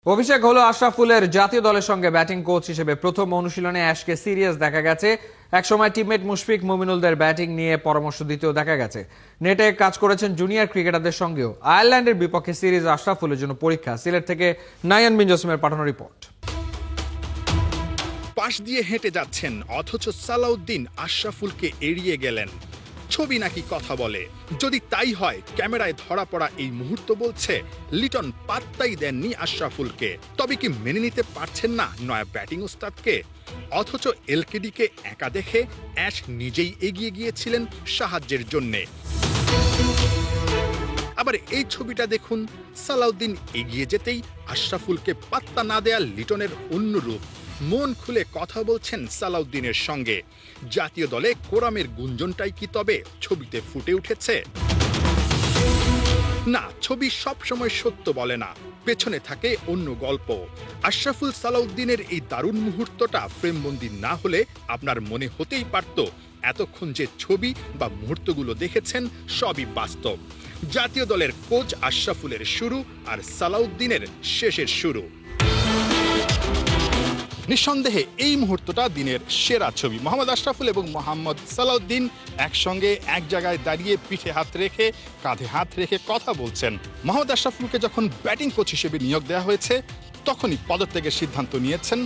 অভিষেক হলো আশরাফুলের। জাতীয় দলের সঙ্গে ব্যাটিং কোচ হিসেবে প্রথম অনুশীলনে অ্যাশকে সিরিয়াস দেখা গেছে। একসময় টিমমেট মুশফিক মুমিনুলদের ব্যাটিং নিয়ে পরামর্শ দিতেও দেখা গেছে। নেটে কাজ করেছেন জুনিয়র ক্রিকেটারদের সঙ্গেও। আয়ারল্যান্ডের বিপক্ষে সিরিজ আশরাফুলের জন্য পরীক্ষা। সিলেট থেকে নায়ান বিন জসিমের পাঠানো রিপোর্ট। পাশ দিয়ে হেঁটে যাচ্ছেন, অথচ সালাউদ্দিন আশরাফুলকে এড়িয়ে গেলেন। ছবি নাকি কথা বলে? যদি তাই হয়, ক্যামেরায় ধরা পড়া এই মুহূর্ত বলছে লিটন পাত্তাই দেননি আশরাফুলকে। তবে কি মেনে নিতে পারছেন না নয়া ব্যাটিং ওস্তাদকে? অথচ এলকেডিকে একা দেখে অ্যাশ নিজেই এগিয়ে গিয়েছিলেন সাহায্যের জন্যে। আবার এই ছবিটা দেখুন, সালাউদ্দিন এগিয়ে যেতেই আশরাফুলকে পাত্তা না দেয়া লিটনের অন্য রূপ। মন খুলে কথা বলছেন সালাউদ্দিনের সঙ্গে। জাতীয় দলে কোরামের গুঞ্জনটাই কি তবে ছবিতে ফুটে উঠেছে? না, ছবি সবসময় সত্য বলে না, পেছনে থাকে অন্য গল্প। আশরাফুল সালাউদ্দিনের এই দারুণ মুহূর্তটা ফ্রেমবন্দি না হলে আপনার মনে হতেই পারত এতক্ষণ যে ছবি বা মুহূর্তগুলো দেখেছেন সবই বাস্তব। জাতীয় দলের কোচ আশরাফুলের শুরু আর সালাউদ্দিনের শেষের শুরু। নিঃসন্দেহে এই মুহূর্তটা দিনের সেরা ছবি। মোহাম্মদ আশরাফুল এবং মোহাম্মদ সালাউদ্দিন একসঙ্গে এক জায়গায় দাঁড়িয়ে পিঠে হাত রেখে কাঁধে হাত রেখে কথা বলছেন। মোহাম্মদ আশরাফুলকে যখন ব্যাটিং কোচ হিসেবে নিয়োগ দেওয়া হয়েছে, তখনই পদত্যাগের সিদ্ধান্ত নিয়েছেন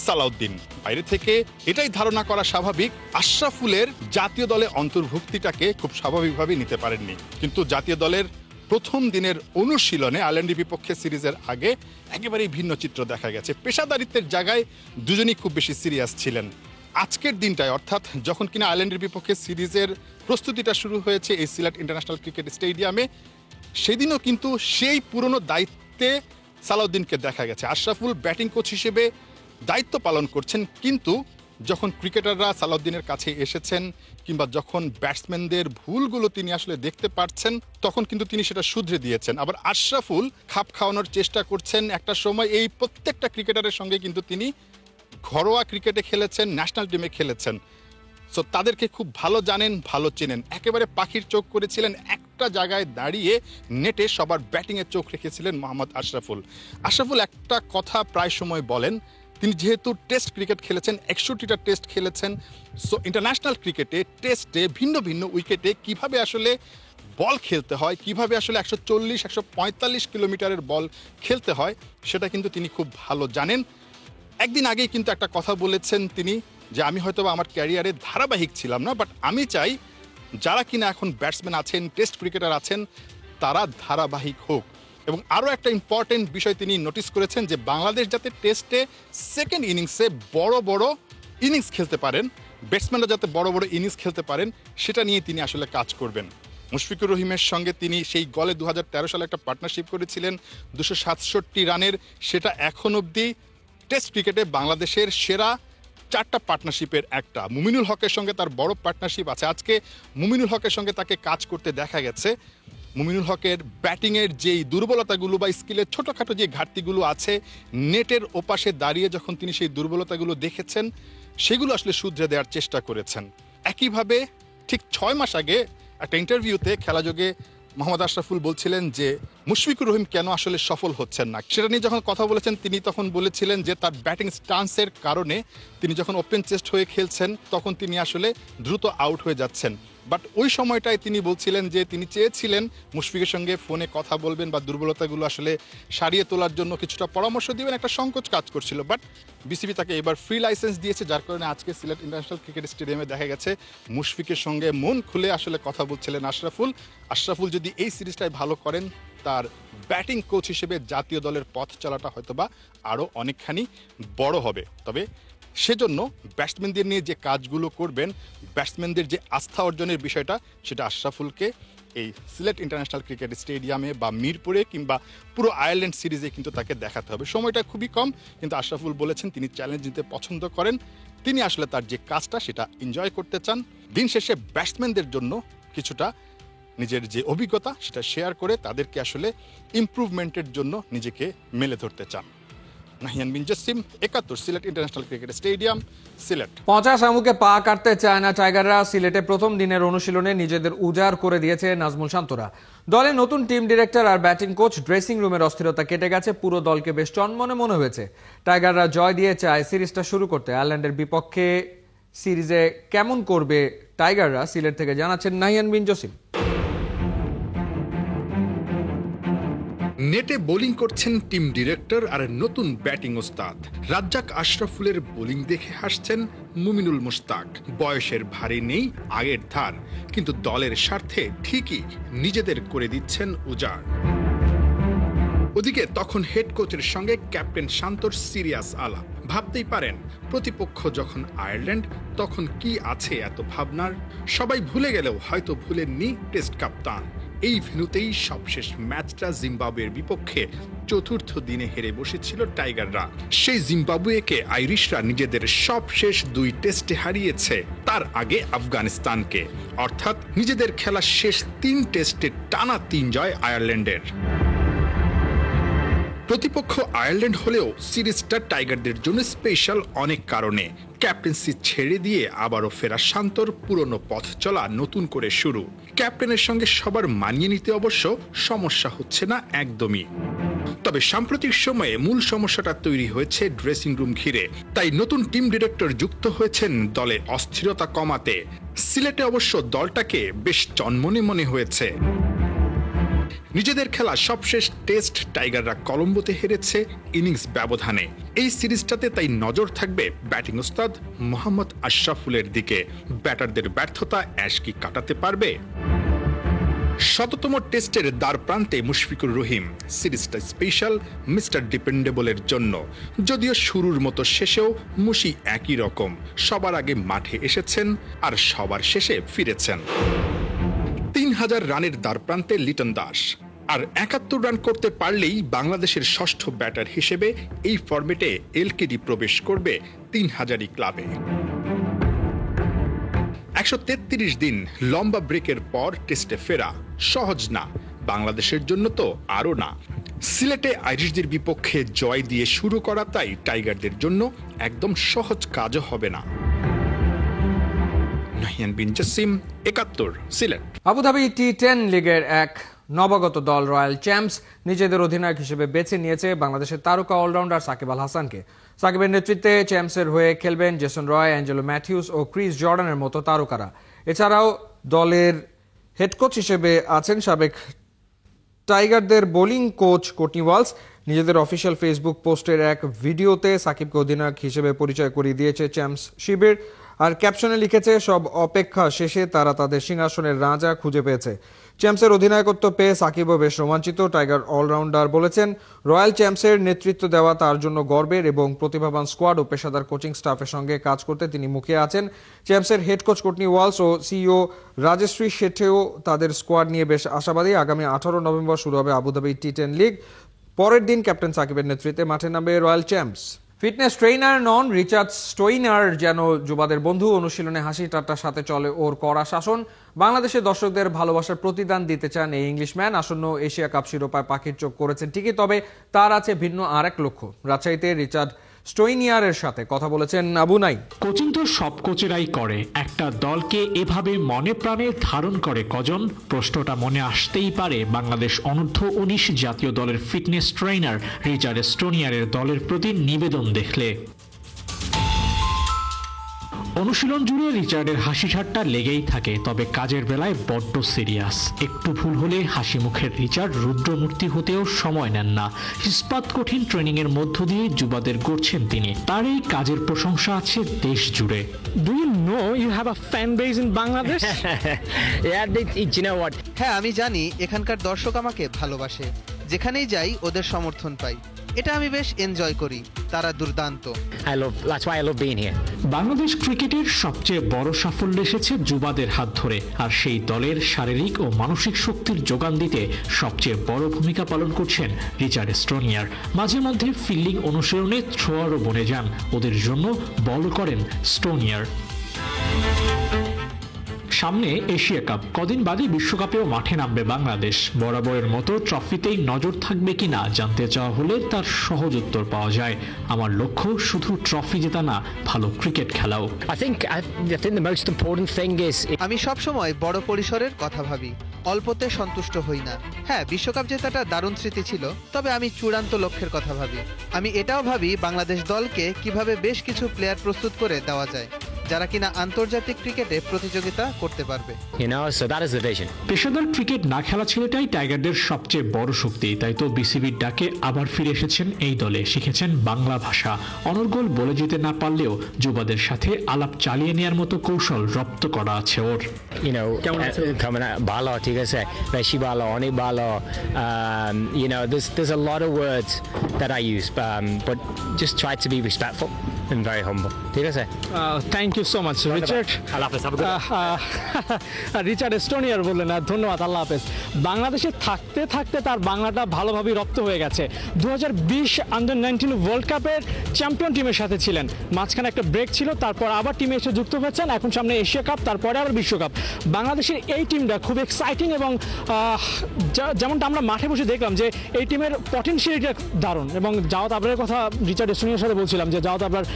সালাউদ্দিন। বাইরে থেকে এটাই ধারণা করা স্বাভাবিক, আশরাফুলের জাতীয় দলে অন্তর্ভুক্তিটাকে খুব স্বাভাবিকভাবে নিতে পারেননি। কিন্তু জাতীয় দলের প্রথম দিনের অনুশীলনে আয়ারল্যান্ডের বিপক্ষে সিরিজের আগে একেবারেই ভিন্ন চিত্র দেখা গেছে। পেশাদারিত্বের জায়গায় দুজনই খুব বেশি সিরিয়াস ছিলেন। আজকের দিনটায়, অর্থাৎ যখন কিনা আয়ারল্যান্ডের বিপক্ষে সিরিজের প্রস্তুতিটা শুরু হয়েছে এই সিলেট ইন্টারন্যাশনাল ক্রিকেট স্টেডিয়ামে, সেদিনও কিন্তু সেই পুরনো দায়িত্বে সালাউদ্দিনকে দেখা গেছে। আশরাফুল ব্যাটিং কোচ হিসেবে দায়িত্ব পালন করছেন, কিন্তু যখন ক্রিকেটাররা সালাউদ্দিনের কাছে এসেছেন কিংবা যখন ব্যাটসম্যানদের ভুলগুলো তিনি আসলে দেখতে পাচ্ছেন, তখন কিন্তু তিনি সেটা শুধরে দিয়েছেন। আবার আশরাফুল খাপ খাওয়ানোর চেষ্টা করছেন। একটা সময় এই প্রত্যেকটা ক্রিকেটারের সঙ্গে কিন্তু তিনি ঘরোয়া ক্রিকেটে খেলেছেন, ন্যাশনাল টিমে খেলেছেন। সো তাদেরকে খুব ভালো জানেন, ভালো চেনেন। একেবারে পাখির চোখ করেছিলেন, একটা জায়গায় দাঁড়িয়ে নেটে সবার ব্যাটিংয়ে চোখ রেখেছিলেন মোহাম্মদ আশরাফুল। আশরাফুল একটা কথা প্রায় সময় বলেন, তিনি যেহেতু টেস্ট ক্রিকেট খেলেছেন, 61টা টেস্ট খেলেছেন, সো ইন্টারন্যাশনাল ক্রিকেটে টেস্টে ভিন্ন ভিন্ন উইকেটে কিভাবে আসলে বল খেলতে হয়, কিভাবে আসলে 140-145 কিলোমিটারের বল খেলতে হয়, সেটা কিন্তু তিনি খুব ভালো জানেন। একদিন আগেই কিন্তু একটা কথা বলেছেন তিনি, যে আমি হয়তো আমার ক্যারিয়ারে ধারাবাহিক ছিলাম না, বাট আমি চাই যারা কিনা এখন ব্যাটসম্যান আছেন, টেস্ট ক্রিকেটার আছেন, তারা ধারাবাহিক হোক। এবং আরও একটা ইম্পর্টেন্ট বিষয় তিনি নোটিস করেছেন, যে বাংলাদেশ যাতে টেস্টে সেকেন্ড ইনিংসে বড় বড় ইনিংস খেলতে পারেন, ব্যাটসম্যানরা যাতে বড় বড় ইনিংস খেলতে পারেন, সেটা নিয়ে তিনি আসলে কাজ করবেন। মুশফিকুর রহিমের সঙ্গে তিনি সেই গলে 2013 সালে একটা পার্টনারশিপ করেছিলেন 267 রানের। সেটা এখন অবধি টেস্ট ক্রিকেটে বাংলাদেশের সেরা 4টা পার্টনারশিপের একটা। মুমিনুল হকের সঙ্গে তার বড় পার্টনারশিপ আছে। আজকে মুমিনুল হকের সঙ্গে তাকে কাজ করতে দেখা গেছে। মুমিনুল হকের ব্যাটিংয়ের যেই দুর্বলতাগুলো বা স্কিলের ছোটোখাটো যে ঘাটতিগুলো আছে, নেটের ওপাশে দাঁড়িয়ে যখন তিনি সেই দুর্বলতাগুলো দেখেছেন, সেগুলো আসলে শুধরে দেওয়ার চেষ্টা করেছেন। একইভাবে ঠিক 6 মাস আগে একটা ইন্টারভিউতে খেলাযোগে মোহাম্মদ আশরাফুল বলছিলেন যে মুশফিকুর রহিম কেন আসলে সফল হচ্ছেন না। সেটা নিয়ে যখন কথা বলেছেন, তিনি তখন বলেছিলেন যে তার ব্যাটিং স্টান্সের কারণে তিনি যখন ওপেন চেস্ট হয়ে খেলছেন, তখন তিনি আসলে দ্রুত আউট হয়ে যাচ্ছেন। বাট ওই সময়টায় তিনি বলছিলেন যে তিনি চেয়েছিলেন মুশফিকের সঙ্গে ফোনে কথা বলবেন বা দুর্বলতাগুলো আসলে সারিয়ে তোলার জন্য কিছুটা পরামর্শ দিবেন, একটা সংকোচ কাজ করছিল। বাট বিসিবি তাকে এবার ফ্রি লাইসেন্স দিয়েছে, যার কারণে আজকে সিলেট ইন্টারন্যাশনাল ক্রিকেট স্টেডিয়ামে দেখা গেছে মুশফিকের সঙ্গে মন খুলে আসলে কথা বলছিলেন আশরাফুল। আশরাফুল যদি এই সিরিজটাই ভালো করেন, তার ব্যাটিং কোচ হিসেবে জাতীয় দলের পথ চলাটা হয়তোবা আরও অনেকখানি বড় হবে। তবে সেজন্য ব্যাটসম্যানদের নিয়ে যে কাজগুলো করবেন, ব্যাটসম্যানদের যে আস্থা অর্জনের বিষয়টা, সেটা আশরাফুলকে এই সিলেট ইন্টারন্যাশনাল ক্রিকেট স্টেডিয়ামে বা মিরপুরে কিংবা পুরো আয়ারল্যান্ড সিরিজে কিন্তু তাকে দেখাতে হবে। সময়টা খুবই কম, কিন্তু আশরাফুল বলেছেন তিনি চ্যালেঞ্জ নিতে পছন্দ করেন। তিনি আসলে তার যে কাজটা সেটা এনজয় করতে চান। দিন শেষে ব্যাটসম্যানদের জন্য কিছুটা নিজের যে অভিজ্ঞতা সেটা শেয়ার করে তাদেরকে আসলে ইমপ্রুভমেন্টের জন্য নিজেকে মেলে ধরতে চান। Nahiyan Bin Jasim, ৭১, Sylhet international cricket stadium, Sylhet. 50 আমুকে পা কাটতে চায় না টাইগাররা। সিলেটে প্রথম দিনের অনুশীলনে নিজেদের উজাড় করে দিয়েছে নাজমুল শান্তরা। দলে নতুন টিম ডিরেক্টর আর ব্যাটিং কোচ, ড্রেসিং রুমের অস্থিরতা কেটে গেছে। পুরো দলকে বেশ চনমনে মনে হয়েছে। টাইগাররা জয় দিয়ে চায় সিরিজটা শুরু করতে। আয়ারল্যান্ডের বিপক্ষে সিরিজে কেমন করবে টাইগাররা, সিলেট থেকে জানাচ্ছেন নাহিয়ান বিন জসিম। নেটে বোলিং করছেন টিম ডিরেক্টর আর নতুন ব্যাটিং ওস্তাদ। রাজ্জাক আশরাফুলের বোলিং দেখে হাসছেন মুমিনুল মুশতাক। বয়সের ভারী নেই আগের ধার, কিন্তু দলের স্বার্থে ঠিকই নিজেদের করে দিচ্ছেন উজাড়। ওদিকে তখন হেড কোচের সঙ্গে ক্যাপ্টেন শান্তর সিরিয়াস আলাপ। ভাবতেই পারেন প্রতিপক্ষ যখন আয়ারল্যান্ড, তখন কি আছে এত ভাবনার। সবাই ভুলে গেলেও হয়তো ভুলেননি টেস্ট কাপ্তান। এই ভেন্যুতেই সবশেষ ম্যাচটা জিম্বাবুয়ের বিপক্ষে চতুর্থ দিনে হেরে বসেছিল টাইগাররা। সেই জিম্বাবুয়েকে আইরিশরা নিজেদের সবশেষ 2 টেস্টে হারিয়েছে, তার আগে আফগানিস্তানকে। অর্থাৎ নিজেদের খেলা শেষ 3 টেস্টে টানা 3 জয় আয়ারল্যান্ডের। প্রতিপক্ষ আয়ারল্যান্ড হলেও সিরিজটা টাইগারদের জন্য স্পেশাল অনেক কারণে। ক্যাপ্টেন্সি ছেড়ে দিয়ে আবারও ফেরা শান্তর পুরনো পথ চলা নতুন করে শুরু। ক্যাপ্টেনের সঙ্গে সবার মানিয়ে নিতে অবশ্য সমস্যা হচ্ছে না একদমই। তবে সাম্প্রতিক সময়ে মূল সমস্যাটা তৈরি হয়েছে ড্রেসিং রুম ঘিরে। তাই নতুন টিম ডিরেক্টর যুক্ত হয়েছেন দলে অস্থিরতা কমাতে। সিলেটে অবশ্য দলটাকে বেশ চনমনে মনে হয়েছে। নিজেদের খেলা সবশেষ টেস্ট টাইগাররা কলম্বোতে হেরেছে ইনিংস ব্যবধানে। এই সিরিজটাতে তাই নজর থাকবে ব্যাটিং ওস্তাদ মোহাম্মদ আশরাফুলের দিকে। ব্যাটারদের ব্যর্থতা অ্যাশ কি কাটাতে পারবে? ১৭তম টেস্টের দ্বার প্রান্তে মুশফিকুর রহিম। সিরিজটা স্পেশাল মিস্টার ডিপেন্ডেবলের জন্য। যদিও শুরুর মতো শেষেও মুশি একই রকম, সবার আগে মাঠে এসেছেন আর সবার শেষে ফিরেছেন। ৩,০০০ রানের দ্বারপ্রান্তে লিটন দাস। আর ৭১ রান করতে পারলেই বাংলাদেশের ষষ্ঠ ব্যাটার হিসেবে এই ফরম্যাটে এলকেডি প্রবেশ করবে ৩,০০০ ক্লাবে। ১৩৩ দিন লম্বা ব্রেকের পর টেস্টে ফেরা সহজ না, বাংলাদেশের জন্য তো আরও না। সিলেটে আইরিশদের বিপক্ষে জয় দিয়ে শুরু করা তাই টাইগারদের জন্য একদম সহজ কাজও হবে না। নাহিয়ান বিন জসিম, ৭১, সিলেট। আবুধাবি টি10 লিগের এক নবাগত দল রয়্যাল চ্যাম্পস নিজেদের অধিনায়ক হিসেবে বেছে নিয়েছে বাংলাদেশের তারকা অলরাউন্ডার সাকিব আল হাসানকে। সাকিবের নেতৃত্বে চ্যাম্পসের হয়ে খেলবেন জেসন রয়, অ্যাঞ্জেলো ম্যাথিউস ও ক্রিস জর্ডানের মতো তারকারা। এছাড়াও দলের হেড কোচ হিসেবে আছেন সাবেক টাইগারদের বোলিং কোচ কোটনি ওয়ালস। নিজেদের অফিসিয়াল ফেসবুক পোস্টের এক ভিডিওতে সাকিবকে অধিনায়ক হিসেবে পরিচয় করিয়ে দিয়েছে চ্যাম্পস শিবির। আর ক্যাপশনে লিখেছে, সব অপেক্ষা শেষে তারা তাদের সিংহাসনের রাজা খুঁজে পেয়েছে। চ্যাম্পসের অধিনায়কত্ব পেয়ে সাকিবও বেশ রোমাঞ্চিত। টাইগার অলরাউন্ডার বলেছেন, রয়্যাল চ্যাম্পসের নেতৃত্ব দেওয়া তার জন্য গর্বের এবং প্রতিভাবান স্কোয়াড ও পেশাদার কোচিং স্টাফের সঙ্গে কাজ করতে তিনি মুখিয়ে আছেন। চ্যাম্পসের হেড কোচ কোটনি ওয়ালস ও সিইও রাজশ্রী শেঠেও তাদের স্কোয়াড নিয়ে বেশ আশাবাদী। আগামী 18 নভেম্বর শুরু হবে আবুধাবি টি10 লিগ। পরের দিন ক্যাপ্টেন সাকিবের নেতৃত্বে মাঠে নামবে রয়্যাল চ্যাম্পস। ফিটনেস ট্রেনার নন রিচার্ড স্টোইনার যেন যুবাদের বন্ধু। অনুশীলনে হাসি ঠাট্টার সাথে চলে ওর কড়া শাসন। বাংলাদেশের দর্শকদের ভালোবাসার প্রতিদান দিতে চান এই ইংলিশম্যান। আসন্ন এশিয়া কাপ শিরোপায় পাখির চোখ করেছেন ঠিকই, তবে তার আছে ভিন্ন আরেক লক্ষ্য। রাজশাহীতে রিচার্ড স্টোইনিয়ারের সাথে কথা বলেছেন আবু নাইম। কোচিং তো সব কোচেরাই করে, একটা দলকে এভাবে মনে প্রাণে ধারণ করে কজন? প্রশ্নটা মনে আসতেই পারে বাংলাদেশ অনূর্ধ্ব-19 জাতীয় দলের ফিটনেস ট্রেনার রিচার্ড স্টোনিয়ারের দলের প্রতি নিবেদন দেখলে। অনুশীলন জুড়ে রিচার্ডের হাসি ঠাট্টা লেগেই থাকে, তবে কাজের বেলায় বড্ড সিরিয়াস। একটু ভুল হলে হাসি মুখের রিচার্ড রুদ্রমূর্তি হতেও সময় নেন না। ইস্পাত কঠিন ট্রেনিং এর মধ্য দিয়ে যুবাদের গড়ছেন তিনি। তার এই কাজের প্রশংসা আছে দেশ জুড়ে। Do you know you have a fan base in Bangladesh? You know what? হ্যাঁ, আমি জানি এখানকার দর্শক আমাকে ভালোবাসে। যেখানেই যাই ওদের সমর্থন পাই, এটা আমি বেশ এনজয় করি। তারা দুর্দান্ত। That's why I love being here. Bangladesh ক্রিকেটের সবচেয়ে বড় সাফল্য এসেছে যুবাদের হাত ধরে, আর সেই দলের শারীরিক ও মানসিক শক্তির যোগান দিতে সবচেয়ে বড় ভূমিকা পালন করছেন রিচার্ড স্টোনিয়ার। মাঝে মধ্যে ফিল্ডিং অনুশীলনে থ্রোয়ারও বনে যান, ওদের জন্য বল করেন স্টোনিয়ার। সামনে এশিয়া কাপ, কদিন বাদে বিশ্বকাপেও মাঠে নামবে বাংলাদেশ। বরাবরের মতো ট্রফিতেই নজর থাকবে কিনা জানতে চাওয়া হলে তার সহজ উত্তর পাওয়া যায়, আমার লক্ষ্য শুধু ট্রফি জেতা না, ভালো ক্রিকেট খেলাও। I think the most important thing is আমি সবসময় বড় পরিসরের কথা ভাবি, অল্পতে সন্তুষ্ট হই না। হ্যাঁ, বিশ্বকাপ জেতাটা দারুণ স্মৃতি ছিল, তবে আমি চূড়ান্ত লক্ষ্যের কথা ভাবি। আমি এটাও ভাবি বাংলাদেশ দলকে কিভাবে বেশ কিছু প্লেয়ার প্রস্তুত করে দেওয়া যায় যারা কিনা আন্তর্জাতিক ক্রিকেটে প্রতিযোগিতা করতে পারবে। so that is the vision. পেশাদার ক্রিকেট না খেলা ছেলেটাই টাইগারদের সবচেয়ে বড় শক্তি, তাই তো বিসিবির ডাকে আবার ফিরে এসেছেন এই দলে। শিখেছেন বাংলা ভাষা, অনর্গল বলে যেতে না পারলেও যুবাদের সাথে আলাপ চালিয়ে নেওয়ার মতো কৌশল রপ্ত করা আছে ওর। ভালো, ঠিক আছে, বেশি ভালো, অনেক ভালো। There's a lot of words that I use, but just try to be respectful and very humble. ঠিক আছে? Thank you so much, Richard. আল্লাহ হাফেজ। রিচার্ড এস্টোনিয়ার বললেন, ধন্যবাদ, আল্লাহ হাফেজ। বাংলাদেশে থাকতে থাকতে তার বাংলাটা ভালোভাবে রপ্ত হয়ে গেছে। 2020 আন্ডার-19 ওয়ার্ল্ড কাপের চ্যাম্পিয়ন টিমের সাথে ছিলেন, মাঝখানে একটা ব্রেক ছিল, তারপর আবার টিমে এসে যুক্ত হয়েছেন। এখন সামনে এশিয়া কাপ, তারপরে আবার বিশ্বকাপ। বাংলাদেশের এই টিমটা খুব এক্সাইটিং এবং যেমনটা আমরা মাঠে বসে দেখলাম যে এই টিমের পটেনশিয়ালিটা দারুণ। এবং জাওয়াত আবরারের কথা রিচার্ড এস্টোনিয়ার সাথে বলছিলাম যে জাওয়াত আবরার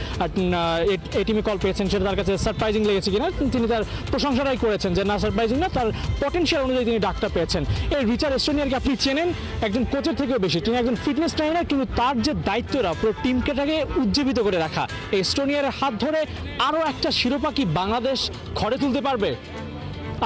এই টিমে কল পেয়েছেন, সেটা তার কাছে সারপ্রাইজিং লেগেছে কিনা। তিনি তার প্রশংসাটাই করেছেন যে না, সারপ্রাইজিং না, তার পটেনশিয়াল অনুযায়ী তিনি ডাকটা পেয়েছেন। এই রিচার্ড এস্টোনিয়ারকে আপনি চেনেন, একজন কোচের থেকেও বেশি। তিনি একজন ফিটনেস ট্রেনার, কিন্তু তার যে দায়িত্বটা পুরো টিমকেটাকে উজ্জীবিত করে রাখা। এস্টোনিয়ারের হাত ধরে আরও একটা শিরোপা কি বাংলাদেশ ঘরে তুলতে পারবে?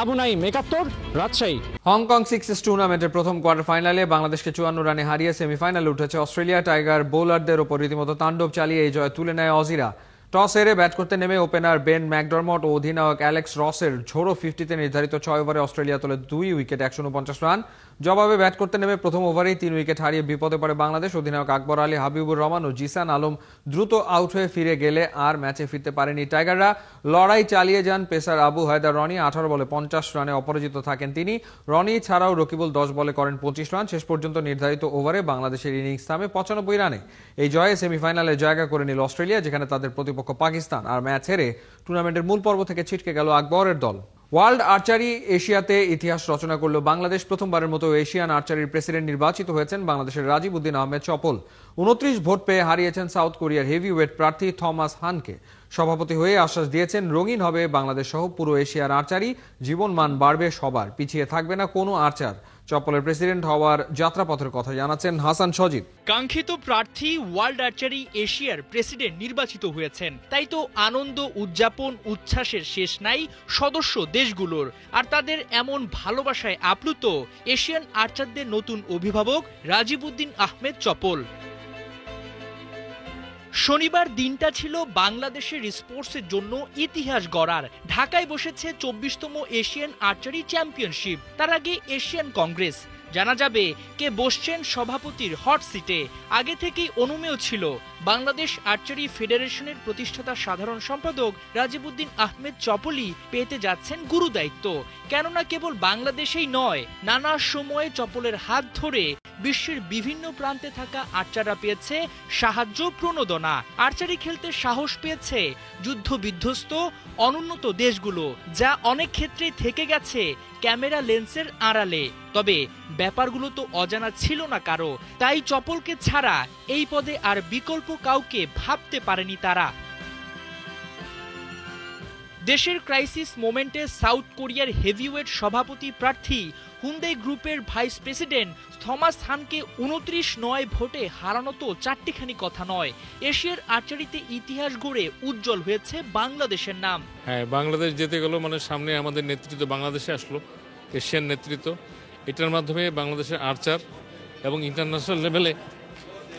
আবু নাইম, 71, রাজশাহী। হংকং সিক্সেস টুর্নামেন্টের প্রথম কোয়ার্টার ফাইনালে বাংলাদেশকে 54 রানে হারিয়ে সেমিফাইনালে উঠেছে অস্ট্রেলিয়া। টাইগার বোলারদের ওপর রীতিমতো তাণ্ডব চালিয়ে এই জয় তুলে নেয় অজিরা। টস হেরে ব্যাট করতে নেমে ওপেনার বেন ম্যাকডরমট ও অধিনায়ক অ্যালেক্স রসের ঝোড়ো 50-তে নির্ধারিত 6 ওভারে অস্ট্রেলিয়া তোলে 2 উইকেট 149 রান। জবাবে ব্যাট করতে নেমে প্রথম ওভারেই 3 উইকেট হারিয়ে বিপদে পড়ে বাংলাদেশ। অধিনায়ক আকবর আলী, হাবিবুর রহমান ও জিসান আলম দ্রুত আউট হয়ে ফিরে গেলে আর ম্যাচে ফিরতে পারেনি টাইগাররা। লড়াই চালিয়ে যান পেসার আবু হায়দার রনি। 18 বলে 50 রানে অপরাজিত থাকেন তিনি। রনি ছাড়াও রকিবুল 10 বলে করেন 25 রান। শেষ পর্যন্ত নির্ধারিত ওভারে বাংলাদেশের ইনিংস থামে 95 রানে। এই জয়ে সেমিফাইনালে জায়গা করে নিল অস্ট্রেলিয়া, যেখানে তাদের প্রতিপক্ষ পাকিস্তান। আর ম্যাচ হেরে টুর্নামেন্টের মূল পর্ব থেকে ছিটকে গেল আকবরের দল। ওয়ার্ল্ড আর্চারি এশিয়াতে ইতিহাস রচনা করল বাংলাদেশ। প্রথমবারের মতো এশিয়ান আর্চারির প্রেসিডেন্ট নির্বাচিত হয়েছেন বাংলাদেশের রাজীব উদ্দিন আহমেদ চপল। 29 ভোট পেয়ে হারিয়েছেন সাউথ কোরিয়ার হেভিওয়েট প্রার্থী থমাস হানকে। সভাপতি হয়ে আশ্বাস দিয়েছেন রঙিন হবে বাংলাদেশ সহ পুরো এশিয়ার আর্চারি, জীবনমান বাড়বে সবার, পিছিয়ে থাকবে না কোনো আর্চার। চপলের প্রেসিডেন্ট হওয়ার যাত্রাপথের কথা জানাচ্ছেন হাসান সজীব। কাঙ্ক্ষিত প্রার্থী ওয়ার্ল্ড আর্চারি এশিয়ার প্রেসিডেন্ট নির্বাচিত হয়েছেন, তাই তো আনন্দ, উদযাপন, উচ্ছ্বাসের শেষ নাই সদস্য দেশগুলোর। আর তাদের এমন ভালোবাসায় আপ্লুত এশিয়ান আর্চারদের নতুন অভিভাবক রাজীব উদ্দিন আহমেদ চপল। শনিবার দিনটা ছিল বাংলাদেশের স্পোর্টসের জন্য ইতিহাস গড়ার। ঢাকায় বসেছে 24তম এশিয়ান আর্চারি চ্যাম্পিয়নশিপ, তার আগে এশিয়ান কংগ্রেস। জানা যাবে কে বসছেন সভাপতির হট সিটে। আগে থেকেই অনুমেয় ছিল বাংলাদেশ আর্চারি ফেডারেশনের প্রতিষ্ঠাতা সাধারণ সম্পাদক রাজীব উদ্দিন আহমেদ চপলই পেতে যাচ্ছেন গুরু দায়িত্ব। কেননা কেবল বাংলাদেশেই নয়, নানা সময়ে চপলের হাত ধরে বিশ্বের বিভিন্ন প্রান্তে থাকা আর্চাররা পেয়েছে সাহায্য, প্রণোদনা। আর্চারি খেলতে সাহস পেয়েছে যুদ্ধ বিধ্বস্ত অনুন্নত দেশগুলো, যা অনেক ক্ষেত্রে থেকে গেছে ক্যামেরা লেন্সের আড়ালে। তবে ব্যাপারগুলো তো অজানা ছিল না কারো, তাই চপলকে ছাড়া এই পদে আর বিকল্প কাউকে ভাবতে পারেনি তারা। দেশের ক্রাইসিস মোমেন্টে সাউথ কোরিয়ার হেভিওয়েট সভাপতি প্রার্থী হুন্দাই গ্রুপের ভাইস প্রেসিডেন্ট থমাস হানকে 29-9 ভোটে হারানো তো চারটিখানি কথা নয়। এশিয়ার আর্চারিতে ইতিহাস গড়ে উজ্জ্বল হয়েছে বাংলাদেশের নাম। হ্যাঁ, বাংলাদেশ যেতে গেল, মানে সামনে আমাদের নেতৃত্ব বাংলাদেশে আসলো, এশিয়ান নেতৃত্ব। এটার মাধ্যমে বাংলাদেশের আর্চার এবং ইন্টারন্যাশনাল লেভেলে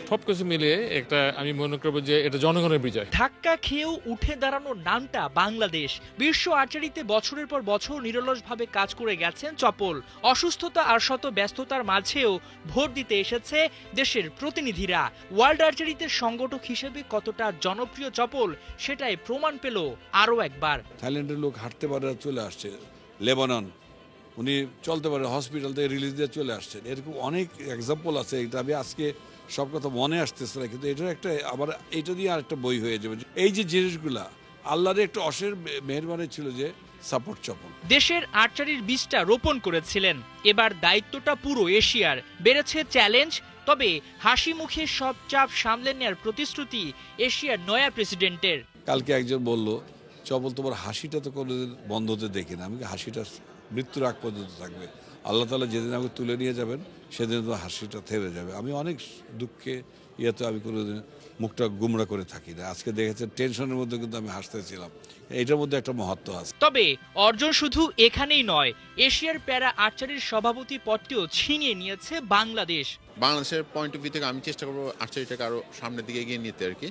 সবকিছু মিলিয়ে একটা, আমি মনে করবো যে এটা জনগণের বিজয়। ধাক্কা খেয়েও উঠে দাঁড়ানোর নামটা বাংলাদেশ। বিশ্ব আর্চারিতে বছরের পর বছর নিরলসভাবে কাজ করে গেছেন চপল। অসুস্থতা আর শত ব্যস্ততার মাঝেও ভোট দিতে এসেছে দেশের প্রতিনিধিরা। ওয়ার্ল্ড আর্চারিতে সংগঠক হিসেবে কতটা জনপ্রিয় চপল, সেটাই প্রমাণ পেল আরও একবার। থাইল্যান্ডের লোক হাঁটতে পারে চলে আসছে, লেবানন উনি চলতে পারে, হসপিটাল থেকে রিলিজ দিয়ে চলে আসছেন। এরকম অনেক এক্সাম্পল আছে। এটা আমি আজকে সব কথা মনে আসতেছে না, কিন্তু এটার একটা আবার এইটা দিয়ে আরেকটা বই হয়ে যাবে। এই যে জিনিসগুলা আল্লাহর একটা অশেষ মেহেরবানি ছিল যে সাপোর্ট চপল। দেশের আর্চারির বীজটা রোপণ করেছিলেন, এবার দায়িত্বটা পুরো এশিয়ার। বেড়েছে চ্যালেঞ্জ, তবে হাসি মুখে সব চাপ সামলে নেওয়ার প্রতিশ্রুতি এশিয়ার নয়া প্রেসিডেন্টের। কালকে একজন বলল, চপল তোমার হাসিটা তো কোনোদিন বন্ধ হতে দেখি না। আমি হাসিটা মৃত্যুর আগ পর্যন্ত থাকবে। আল্লাহ তাআলা যেদিন আমাকে তুলে নিয়ে যাবেন সেদিন তো হাসিটা থেমে যাবে। আমি অনেক দুঃখে ইয়েতে আমি কোনোদিন মুখটা গুমরা করে থাকি না। আজকে দেখেছেন টেনশনের মধ্যে কিন্তু আমি হাসতেছিলাম। এটার মধ্যে একটা মহত্ব আছে। তবে অর্জন শুধু এখানেই নয়, এশিয়ার প্যারা আর্চারির সভাপতি পদটিও ছিনিয়ে নিয়েছে বাংলাদেশ। বাংলাদেশের পয়েন্ট অফ ভিউ থেকে আমি চেষ্টা করবো আর্চারিটাকে আরো সামনের দিকে এগিয়ে নিতে আর কি,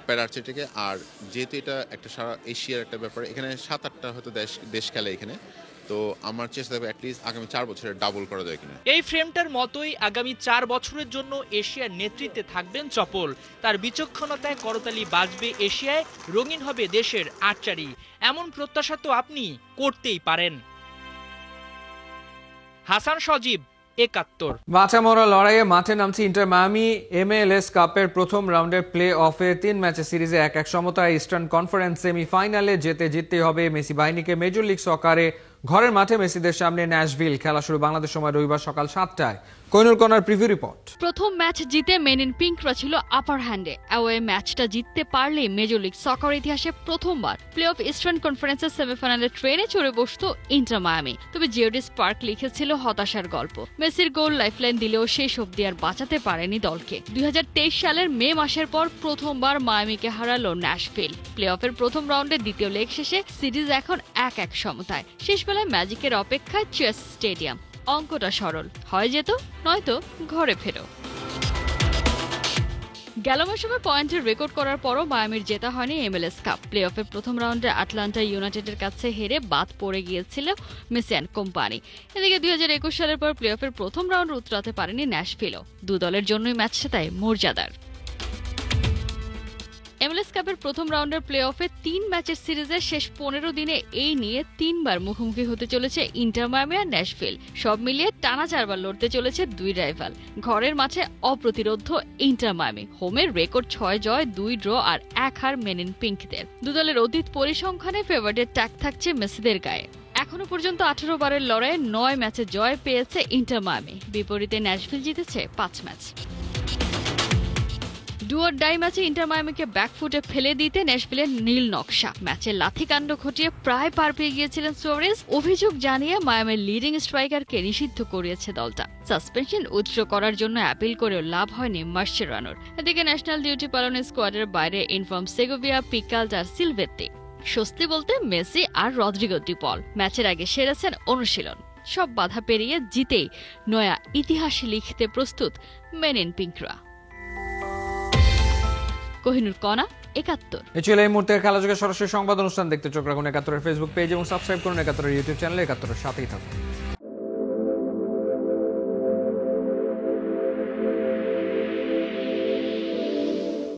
প্যারা আর্চারিটাকে। আর যেহেতু এটা একটা সারা এশিয়ার একটা ব্যাপার, এখানে 7-8টা হয়তো দেশ খেলে এখানে, তো আমার চেষ্টা থাকবে অ্যাটলিস্ট আগামী 4 বছরে ডাবল করা যায় কিনা। এই ফ্রেমটার মতোই আগামী 4 বছরের জন্য এশিয়ার নেতৃত্বে থাকবেন চপল। তার বিচক্ষণতায় করতালি বাজবে এশিয়ায়, রঙিন হবে দেশের আর্চারি। এমন প্রত্যাশা তো আপনি করতেই পারেন। হাসান সজীব, 71। বাঁচা মরা লড়াইয়ে মাঠে নামছে ইন্টার মায়ামি। MLS কাপের প্রথম রাউন্ডের প্লে অফে 3 ম্যাচের সিরিজে 1-1 সমতায় ইস্টার্ন কনফারেন্স সেমিফাইনালে জিততেই হবে মেসি বাহিনীকে। মেজর লিগ সকারে ঘরের মাঠে মেসিদের সামনে ন্যাশভিল। খেলা শুরু বাংলাদেশ সময় রবিবার সকাল 7টায়। Kohinoor corner preview report. প্রথম ম্যাচ জিতে মেন ইন পিঙ্করা ছিল আপার হ্যান্ডে। অ্যাওয়ে ম্যাচটা জিততে পারলে মেজর লিগ সকার ইতিহাসে প্রথমবার প্লে অফ ইস্টার্ন কনফারেন্সের সেমিফাইনালে ট্রেনে চড়ে বসত ইন্টার মায়ামি। তবে জিওডি স্পার্ক লিখেছিল হতাশার গল্প। মেসির গোল লাইফলাইন দিলেও শেষ অবধি আর বাঁচাতে পারেনি দলকে। 2023 সালের মে মাসের পর প্রথমবার মায়ামিকে হারালো ন্যাশভিল। প্লে অফের প্রথম রাউন্ডে দ্বিতীয় লেগ শেষে সিরিজ এখন 1-1 সমতায়। শেষ বেলায় ম্যাজিকের অপেক্ষায় চেস স্টেডিয়াম। অঙ্কটা সরল, হয় যেত নয়তো ঘরে ফেরো। গেল মৌসুমে পয়েন্টের রেকর্ড করার পরও মায়ামির জেতা হয়নি MLS কাপ। প্লে অফের প্রথম রাউন্ডে আটলান্টা ইউনাইটেডের কাছে হেরে বাদ পড়ে গিয়েছিল মেসি অ্যান্ড কোম্পানি। এদিকে 2021 সালের পর প্লে অফের প্রথম রাউন্ড উতরাতে পারেনি ন্যাশভিলও। দু দলের জন্যই ম্যাচটা তাই মর্যাদার। MLS কাপের প্রথম রাউন্ডের প্লে অফে 3 ম্যাচের সিরিজের শেষ 15 দিনে এই নিয়ে 3বার মুখোমুখি হতে চলেছে ইন্টার মায়ামি আর ন্যাশভিল। সব মিলিয়ে টানা 4বার লড়তে চলেছে দুই রাইভাল। ঘরের মাঠে অপ্রতিরোধ্য ইন্টার মায়ামি। হোমের রেকর্ড 6 জয়, 2 ড্র আর 1 হার মেন ইন পিঙ্কদের। দু দলের অতীত পরিসংখ্যানে ফেভারিটের ট্যাগ থাকছে মেসিদের গায়ে। এখনো পর্যন্ত 18 বারের লড়াইয়ে 9 ম্যাচে জয় পেয়েছে ইন্টার মায়ামি। বিপরীতে ন্যাশভিল জিতেছে 5 ম্যাচ। ডু অর ডাই ম্যাচে ইন্টার মায়ামিকে ব্যাকফুটে ফেলে দিতে ন্যাশভিলের নীল নকশা। ম্যাচে লাথিকাণ্ড ঘটিয়ে প্রায় পার পেয়ে গিয়েছিলেন সুয়ারেজ। অভিযোগ জানিয়ে মায়ামির লিডিং স্ট্রাইকারকে নিষিদ্ধ করিয়েছে দলটা। সাসপেনশন উইথড্র করার জন্য অ্যাপিল করেও লাভ হয়নি মার্চেরানোর। এদিকে ন্যাশনাল ডিউটি পালনের স্কোয়াডের বাইরে ইনফর্ম সেগোভিয়া, পিকালস আর সিলভেত্তি। স্বস্তি বলতে মেসি আর রদ্রিগো ডি পল ম্যাচের আগে সেরেছেন অনুশীলন। সব বাধা পেরিয়ে জিতেই নয়া ইতিহাস লিখতে প্রস্তুত মেন ইন পিঙ্করা। কোহিনুর কণা, 71। এই ছিল এই মুহূর্তের খেলাযোগের সরাসরি সংবাদ অনুষ্ঠান। দেখতে চোখ রাখুন 71-এর ফেসবুক পেজ এবং সাবস্ক্রাইব করুন 71-এর ইউটিউব চ্যানেলে। 71-এর সাথেই থাকুন।